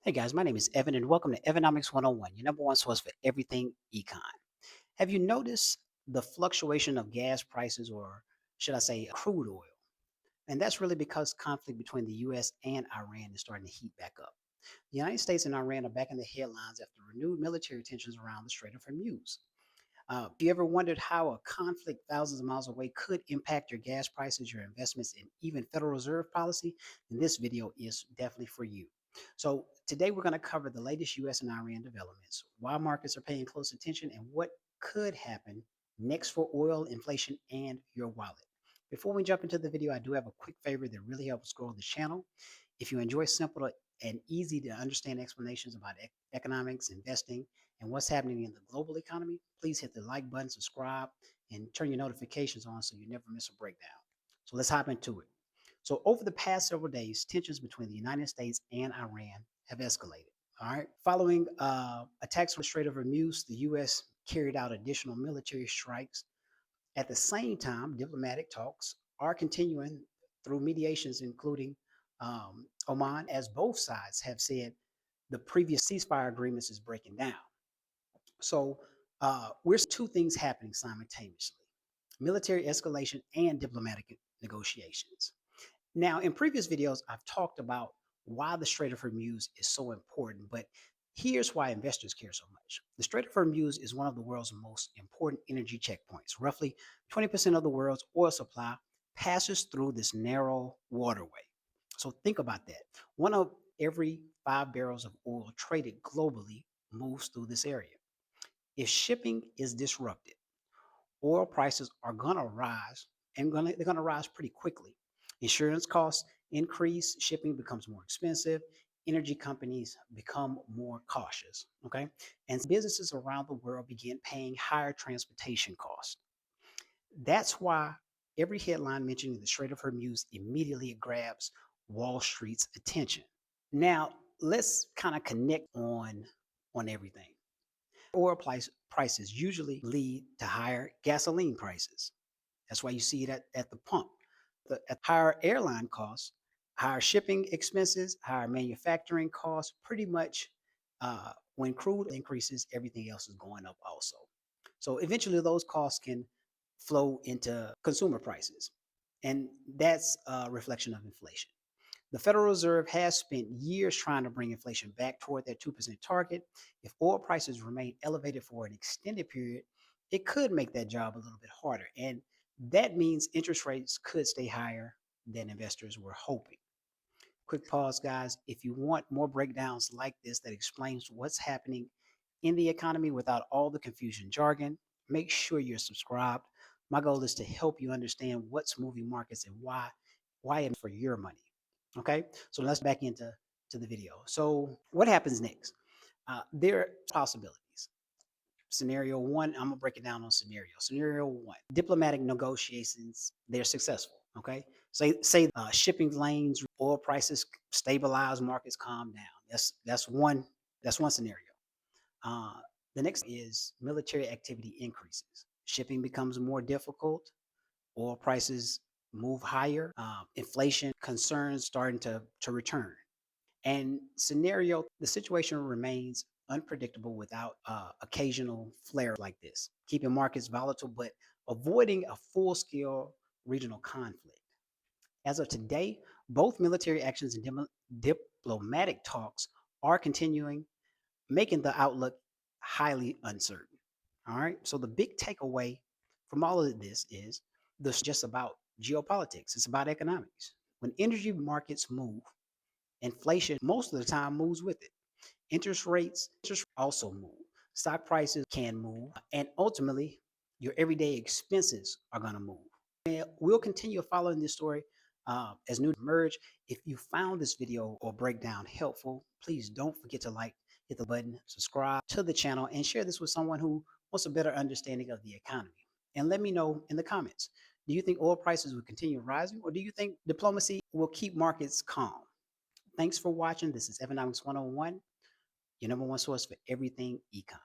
Hey guys, my name is Evan and welcome to Evanomics 101, your number one source for everything econ. Have you noticed the fluctuation of gas prices, or should I say crude oil? And that's really because conflict between the US and Iran is starting to heat back up. The United States and Iran are back in the headlines after renewed military tensions around the Strait of Hormuz. Have you ever wondered how a conflict thousands of miles away could impact your gas prices, your investments, and even Federal Reserve policy? Then this video is definitely for you. So today we're going to cover the latest US and Iran developments, why markets are paying close attention, and what could happen next for oil, inflation, and your wallet. Before we jump into the video, I do have a quick favor that really helps grow the channel. If you enjoy simple and easy to understand explanations about economics, investing, and what's happening in the global economy, please hit the like button, subscribe, and turn your notifications on so you never miss a breakdown. So let's hop into it. So over the past several days, tensions between the United States and Iran have escalated. All right. Following attacks on the Strait of Hormuz, the U.S. carried out additional military strikes. At the same time, diplomatic talks are continuing through mediations, including Oman, as both sides have said the previous ceasefire agreements is breaking down. So we're two things happening simultaneously: military escalation and diplomatic negotiations. Now, in previous videos, I've talked about why the Strait of Hormuz is so important, but here's why investors care so much. The Strait of Hormuz is one of the world's most important energy checkpoints. Roughly 20% of the world's oil supply passes through this narrow waterway. So think about that. One of every 5 barrels of oil traded globally moves through this area. If shipping is disrupted, oil prices are going to rise, and they're going to rise pretty quickly. Insurance costs increase, shipping becomes more expensive, energy companies become more cautious, okay? And businesses around the world begin paying higher transportation costs. That's why every headline mentioning the Strait of Hormuz immediately grabs Wall Street's attention. Now, let's kind of connect on everything. Prices usually lead to higher gasoline prices. That's why you see it at the pump. At higher airline costs, higher shipping expenses, higher manufacturing costs. Pretty much, when crude increases, everything else is going up also. So eventually, those costs can flow into consumer prices, and that's a reflection of inflation. The Federal Reserve has spent years trying to bring inflation back toward that 2% target. If oil prices remain elevated for an extended period, it could make that job a little bit harder. And that means interest rates could stay higher than investors were hoping. Quick pause, guys. If you want more breakdowns like this that explains what's happening in the economy without all the confusion jargon, make sure you're subscribed. My goal is to help you understand what's moving markets and why and for your money. Okay, so let's back into the video. So what happens next? There are possibilities. Scenario one, I'm gonna break it down on scenario. Scenario one: diplomatic negotiations, they're successful. Okay, say shipping lanes, oil prices stabilize, markets calm down. That's one scenario. Uh, the next is military activity increases. Shipping becomes more difficult. Oil prices move higher. Inflation concerns starting to return. And scenario, the situation remains unpredictable without occasional flare like this, keeping markets volatile but avoiding a full-scale regional conflict. As of today, both military actions and diplomatic talks are continuing, making the outlook highly uncertain. All right. So the big takeaway from all of this is this just about geopolitics. It's about economics. When energy markets move, inflation most of the time moves with it. Interest rates also move. Stock prices can move, and ultimately, your everyday expenses are going to move. And we'll continue following this story as news emerge. If you found this video or breakdown helpful, please don't forget to like, hit the button, subscribe to the channel, and share this with someone who wants a better understanding of the economy. And let me know in the comments, do you think oil prices will continue rising, or do you think diplomacy will keep markets calm? Thanks for watching. This is Economics 101, your number one source for everything econ.